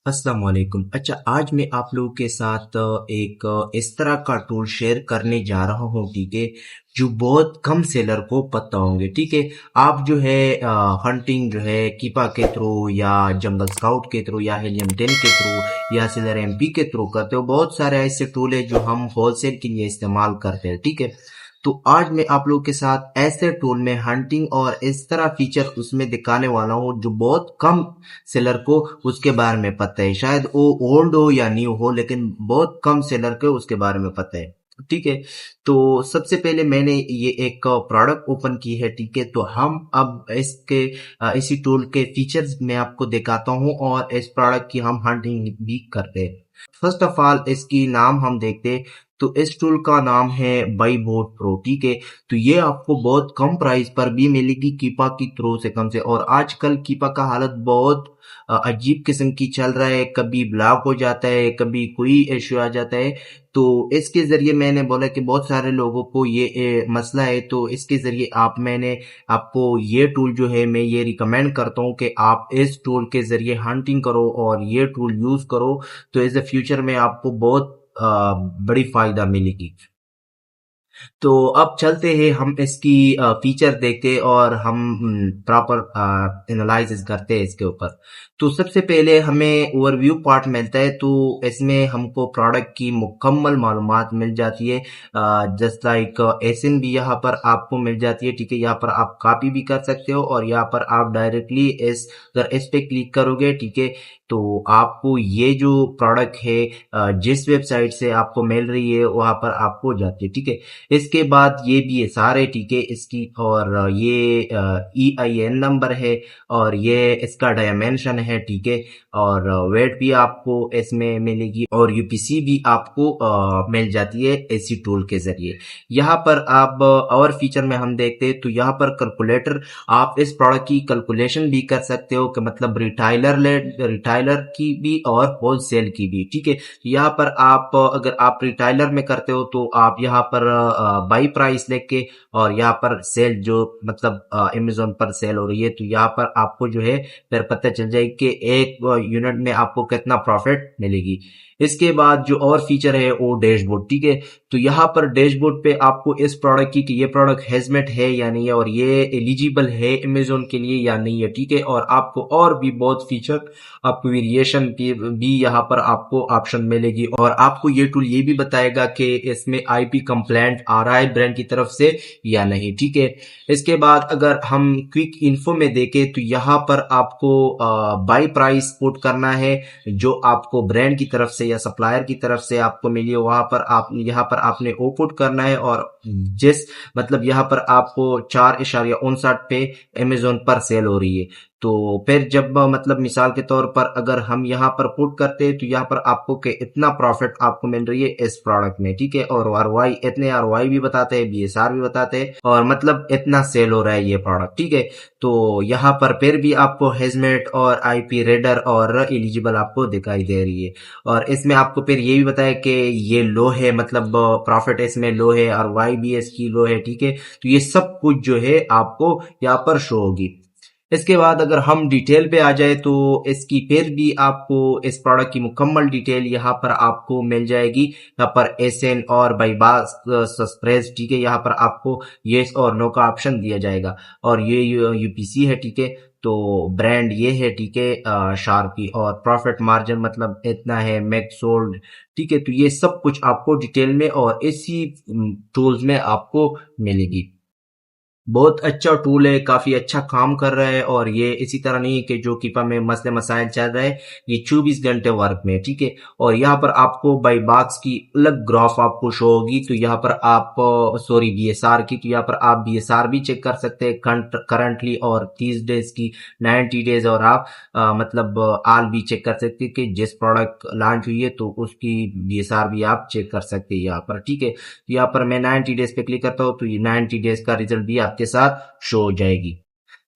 अस्सलाम वालेकुम। अच्छा, आज मैं आप लोगों के साथ एक इस तरह का टूल शेयर करने जा रहा हूँ, ठीक है, जो बहुत कम सेलर को पता होंगे, ठीक है। आप जो है हंटिंग जो है कीपा के थ्रू या जंगल स्काउट के थ्रू या हेलियम 10 के थ्रू या सिलर एमपी के थ्रू करते हो। बहुत सारे ऐसे टूल है जो हम होलसेल के लिए इस्तेमाल करते हैं, ठीक है। तो आज मैं आप लोगों के साथ ऐसे टूल में हंटिंग और इस तरह फीचर उसमें दिखाने वाला हूँ जो बहुत कम सेलर को उसके बारे में पता है। शायद वो ओल्ड हो या न्यू हो, लेकिन बहुत कम सेलर को उसके बारे में पता है, ठीक है। तो सबसे पहले मैंने ये एक प्रोडक्ट ओपन की है, ठीक है। तो हम अब इसके इसी टूल के फीचर्स मैं आपको दिखाता हूँ और इस प्रोडक्ट की हम हंटिंग भी करते हैं। फर्स्ट ऑफ ऑल इसकी नाम हम देखते हैं। तो इस टूल का नाम है बाई बोट प्रो, ठीक है। तो ये आपको बहुत कम प्राइस पर भी मिलेगी कीपा की थ्रू से कम से। और आजकल कीपा का हालत बहुत अजीब किस्म की चल रहा है, कभी ब्लॉक हो जाता है, कभी कोई इश्यू आ जाता है। तो इसके जरिए मैंने बोला कि बहुत सारे लोगों को ये मसला है, तो इसके जरिए मैंने आपको ये टूल जो है मैं ये रिकमेंड करता हूँ कि आप इस टूल के जरिए हंटिंग करो और ये टूल यूज करो। तो एज ए फ्यूचर में आपको बहुत बड़ी फायदा मिलेगी। तो अब चलते हैं, हम इसकी फीचर देखते हैं और हम प्रॉपर एनालिसिस करते हैं इसके ऊपर। तो सबसे पहले हमें ओवरव्यू पार्ट मिलता है। तो इसमें हमको प्रोडक्ट की मुकम्मल मालूमात मिल जाती है। जस्ट लाइक एसएन भी यहाँ पर आपको मिल जाती है, ठीक है। यहाँ पर आप कॉपी भी कर सकते हो और यहाँ पर आप डायरेक्टली अगर इस पे क्लिक करोगे, ठीक है, तो आपको ये जो प्रोडक्ट है जिस वेबसाइट से आपको मिल रही है वहां पर आपको जाती है, ठीक है। इसके बाद ये भी है सारे, ठीक है, इसकी। और ये EIN नंबर है और ये इसका डायमेंशन है, ठीक है। और वेट भी आपको इसमें मिलेगी और यूपीसी भी आपको मिल जाती है इसी टूल के जरिए। यहाँ पर आप और फीचर में हम देखते हैं तो यहाँ पर कैलकुलेटर, आप इस प्रोडक्ट की कैलकुलेशन भी कर सकते हो कि मतलब रिटाइलर की भी और होलसेल की भी, ठीक है। यहाँ पर आप अगर आप रिटाइलर में करते हो तो आप यहाँ पर बाई प्राइस लेके और यहाँ पर सेल जो मतलब अमेजोन पर सेल हो रही है, तो यहाँ पर आपको जो है फिर पता चल जाएगी कि एक यूनिट में आपको कितना प्रॉफिट मिलेगी। इसके बाद जो और फीचर है वो डैशबोर्ड, ठीक है। तो यहाँ पर डैशबोर्ड पे आपको इस प्रोडक्ट की कि ये प्रोडक्ट हेजमेट है या नहीं है और ये एलिजिबल है अमेजोन के लिए या नहीं है, ठीक है। और आपको और भी बहुत फीचर, आपको वेरिएशन की भी यहाँ पर आपको ऑप्शन मिलेगी और आपको ये टूल ये भी बताएगा कि इसमें आईपी कंप्लेंट आ रहा है ब्रांड की तरफ से या नहीं, ठीक है। इसके बाद अगर हम क्विक इन्फो में देखें तो यहाँ पर आपको बाई प्राइस कोट करना है जो आपको ब्रांड की तरफ से या सप्लायर की तरफ से आपको मिली, वहां पर आप यहाँ पर आपने ओ पुट करना है। और जिस मतलब यहाँ पर आपको 4.59 पे अमेजोन पर सेल हो रही है। तो फिर जब मतलब मिसाल के तौर पर अगर हम यहाँ पर पुट करते हैं तो यहाँ पर आपको के इतना प्रॉफिट आपको मिल रही है इस प्रोडक्ट में, ठीक है। और आरओआई इतने आरओआई भी बताते हैं, बीएसआर भी बताते हैं और मतलब इतना सेल हो रहा है ये प्रोडक्ट, ठीक है। तो यहाँ पर फिर भी आपको हेजमेट और आईपी रेडर और एलिजिबल आपको दिखाई दे रही है। और इसमें आपको फिर ये भी बताया कि ये लो है, मतलब प्रॉफिट इसमें लो है और वाई भी इसकी लो है, ठीक है। तो ये सब कुछ जो है आपको यहाँ पर शो होगी। इसके बाद अगर हम डिटेल पे आ जाए तो इसकी फिर भी आपको इस प्रोडक्ट की मुकम्मल डिटेल यहाँ पर आपको मिल जाएगी। यहाँ पर एसएन और बाईपास सस्प्रेस, ठीक है, यहाँ पर आपको येस और नो का ऑप्शन दिया जाएगा। और ये यूपीसी है, ठीक है। तो ब्रांड ये है, ठीक है, शार्पी। और प्रॉफिट मार्जिन मतलब इतना है, मैक्स सोल्ड, ठीक है। तो ये सब कुछ आपको डिटेल में और इसी टूल्स में आपको मिलेगी। बहुत अच्छा टूल है, काफी अच्छा काम कर रहा है। और ये इसी तरह नहीं है कि जो कीपा में मसले मसाइल चल रहे हैं, ये 24 घंटे वर्क में, ठीक है। और यहाँ पर आपको बाई बॉक्स की अलग ग्राफ आपको शो होगी। तो यहाँ पर आप सॉरी बीएसआर की, तो यहाँ पर आप बीएसआर भी चेक कर सकते हैं करंटली और 30 डेज की, 90 डेज। और आप मतलब आल भी चेक कर सकते हैं कि जिस प्रोडक्ट लॉन्च हुई है तो उसकी बीएसआर भी आप चेक कर सकते हैं यहाँ पर, ठीक है। यहाँ पर मैं 90 डेज पे क्लिक करता हूँ तो ये 90 डेज का रिजल्ट भी आपके साथ शो हो जाएगी।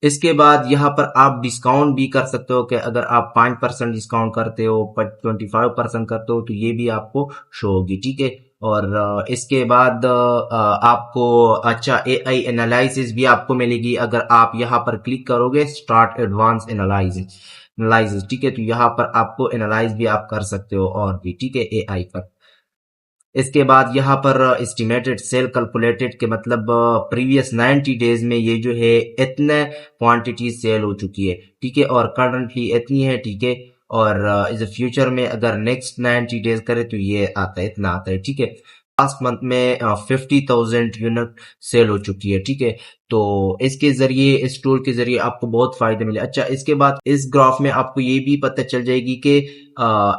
इसके बाद यहाँ पर आप डिस्काउंट भी कर सकते हो कि अगर आप 5% डिस्काउंट करते हो, 25% करते हो, तो ये भी आपको शो होगी, ठीक है। और इसके बाद आपको अच्छा एआई एनालिसिस भी आपको मिलेगी अगर आप यहाँ पर क्लिक करोगे स्टार्ट एडवांस एनालिसिस ठीक है। तो यहाँ पर आपको एनालाइज भी आप कर सकते हो और भी ठीक है एआई पर। इसके बाद यहाँ पर एस्टिमेटेड सेल कैलकुलेटेड के मतलब प्रीवियस 90 डेज में ये जो है इतने क्वांटिटी सेल हो चुकी है ठीक है, और करंटली इतनी है ठीक है। और इस फ्यूचर में अगर नेक्स्ट 90 डेज करे तो ये आता है इतना आता है ठीक है। लास्ट मंथ में 50,000 यूनिट सेल हो चुकी है ठीक है। तो इसके जरिए इस टूल के जरिए आपको बहुत फायदे मिले। अच्छा इसके बाद इस ग्राफ में आपको ये भी पता चल जाएगी कि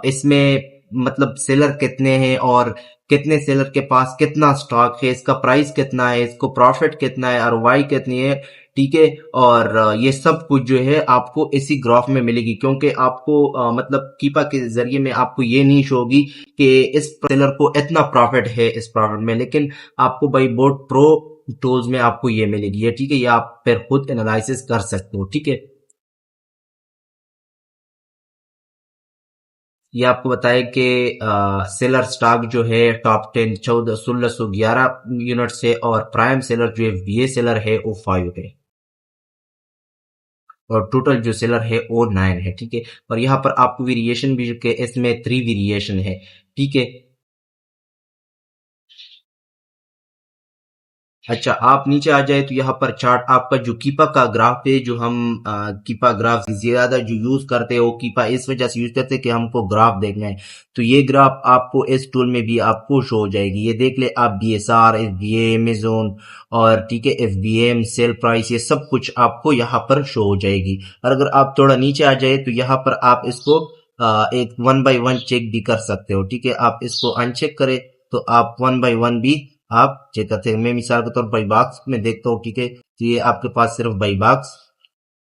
इसमें मतलब सेलर कितने हैं और कितने सेलर के पास कितना स्टॉक है, इसका प्राइस कितना है, इसको प्रॉफिट कितना है, आरओआई कितनी है ठीक है। और ये सब कुछ जो है आपको इसी ग्राफ में मिलेगी, क्योंकि आपको मतलब कीपा के जरिए में आपको ये नहीं शो होगी कि इस सेलर को इतना प्रॉफिट है इस प्रॉफिट में, लेकिन आपको बाई बोर्ड प्रो टूल्स में आपको ये मिलेगी ये ठीक है। ये आप फिर खुद एनालिसिस कर सकते हो ठीक है। ये आपको बताए कि सेलर स्टॉक जो है टॉप 10 1611 यूनिट से, और प्राइम सेलर जो है ये सेलर है वो 5 है, और टोटल जो सेलर है वो 9 है ठीक है। और यहाँ पर आपको वेरिएशन भी के इसमें 3 वेरिएशन है ठीक है। अच्छा आप नीचे आ जाए तो यहाँ पर चार्ट आपका जो कीपा का ग्राफ है, जो हम कीपा ग्राफ ज्यादा जो यूज करते हो कीपा इस वजह से यूज करते हैं कि हमको ग्राफ देखना है। तो ये ग्राफ आपको इस टूल में भी आपको शो हो जाएगी। ये देख ले आप बीएसआर, एफबीए, अमेजोन और ठीक है एफबीएम, सेल प्राइस, ये सब कुछ आपको यहाँ पर शो हो जाएगी। और अगर आप थोड़ा नीचे आ जाए तो यहाँ पर आप इसको एक 1 बाय 1 चेक भी कर सकते हो ठीक है। आप इसको अनचेक करें तो आप 1 बाय 1 भी आप चेक करते हैं। मैं मिसाल के तौर पर बाई बॉक्स में देखता हूँ ठीक है, तो ये आपके पास सिर्फ बाई बॉक्स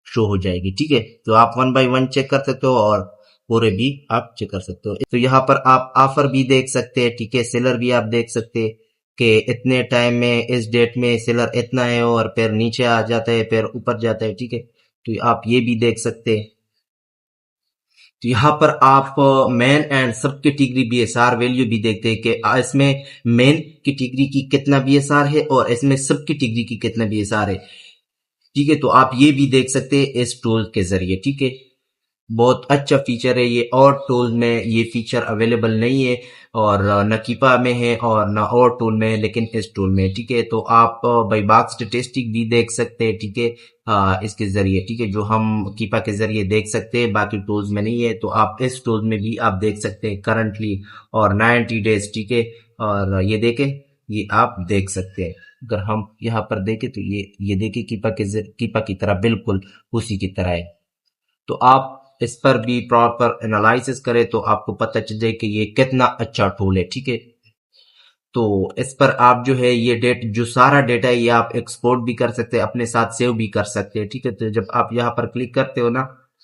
शो हो जाएगी ठीक है। तो आप 1 बाय 1 चेक कर सकते हो और पूरे भी आप चेक कर सकते हो। तो यहाँ पर आप ऑफर भी देख सकते हैं ठीक है, सेलर भी आप देख सकते हैं कि इतने टाइम में इस डेट में सेलर इतना है, और फिर नीचे आ जाता है फिर ऊपर जाता है ठीक है। तो आप ये भी देख सकते हैं। तो यहाँ पर आप मेन एंड सब कैटेगरी बीएसआर वैल्यू भी देखते हैं कि इसमें मेन कैटेगरी की कितना बीएसआर है और इसमें सब कैटेगरी की कितना बीएसआर है ठीक है। तो आप ये भी देख सकते हैं इस टूल के जरिए ठीक है। बहुत अच्छा फीचर है ये, और टूल में ये फीचर अवेलेबल नहीं है, और न कीपा में है और न और टूल में है, लेकिन इस टूल में ठीक है। तो आप बाई बॉक्स स्टेटिस्टिक भी देख सकते हैं ठीक है इसके जरिए ठीक है, जो हम कीपा के जरिए देख सकते हैं, बाकी टूल्स में नहीं है। तो आप इस टूल में भी आप देख सकते हैं करंटली और 90 डेज ठीक है। और ये देखें, ये आप देख सकते हैं। अगर हम यहाँ पर देखें तो ये देखिए कीपा की तरह बिल्कुल उसी की तरह है। तो आप इस पर भी प्रॉपर एनालिसिस करें तो आपको पता चल जाए कि ये कितना अच्छा टूल है ठीक है। तो इस पर आप जो है ये जो सारा डेटा है ये आप एक्सपोर्ट भी कर सकते हैं, अपने साथ सेव भी कर सकते हैं ठीक है। तो जब आप यहाँ पर क्लिक करते हो ना,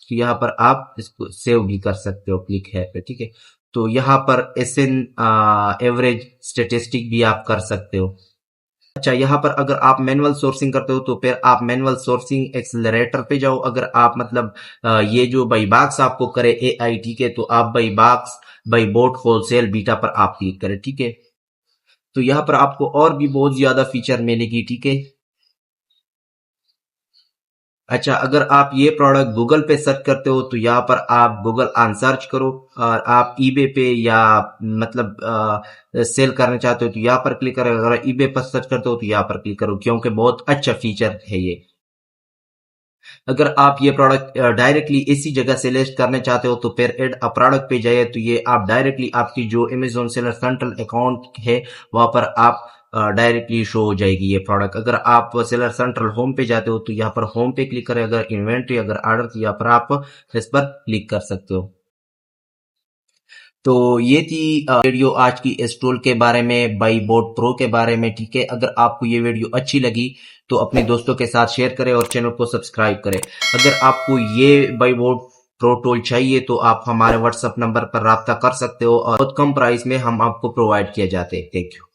तो यहाँ पर आप इसको सेव भी कर सकते हो क्लिक है पे ठीक है। तो यहाँ पर एसएन एवरेज स्टेटिस्टिक भी आप कर सकते हो। अच्छा यहाँ पर अगर आप मैनुअल सोर्सिंग करते हो तो फिर आप मैनुअल सोर्सिंग एक्सेलरेटर पे जाओ। अगर आप मतलब ये जो बाई बॉक्स आपको करे एआई ठीक है, तो आप by box by boat wholesale beta पर आप क्लिक करें ठीक है। तो यहाँ पर आपको और भी बहुत ज्यादा फीचर मिलेगी ठीक है। अच्छा अगर आप ये प्रोडक्ट गूगल पे सर्च करते हो तो यहाँ पर आप गूगल ऑन सर्च करो, और आप ईबे पे या मतलब सेल करना चाहते हो तो यहाँ पर क्लिक करो। अगर ईबे पर सर्च करते हो तो यहाँ पर क्लिक करो, क्योंकि बहुत अच्छा फीचर है ये। अगर आप ये प्रोडक्ट डायरेक्टली इसी जगह से लिस्ट करना चाहते हो तो फिर एड अ प्रोडक्ट पे जाइए, तो ये आप डायरेक्टली आपकी जो अमेजोन सेलर सेंट्रल अकाउंट है वहां पर आप डायरेक्टली शो हो जाएगी ये प्रोडक्ट। अगर आप सेलर सेंट्रल होम पे जाते हो तो यहाँ पर होम पे क्लिक करें, अगर इन्वेंट्री अगर ऑर्डर तो यहाँ पर आप इस पर क्लिक कर सकते हो। तो ये थी वीडियो आज की इस टूल के बारे में, बाई बोट प्रो के बारे में ठीक है। अगर आपको ये वीडियो अच्छी लगी तो अपने दोस्तों के साथ शेयर करें और चैनल को सब्सक्राइब करें। अगर आपको ये बाई बोट प्रो टूल चाहिए तो आप हमारे व्हाट्सएप नंबर पर राब्ता कर सकते हो, और बहुत कम प्राइस में हम आपको प्रोवाइड किया जाते हैं। Thank you.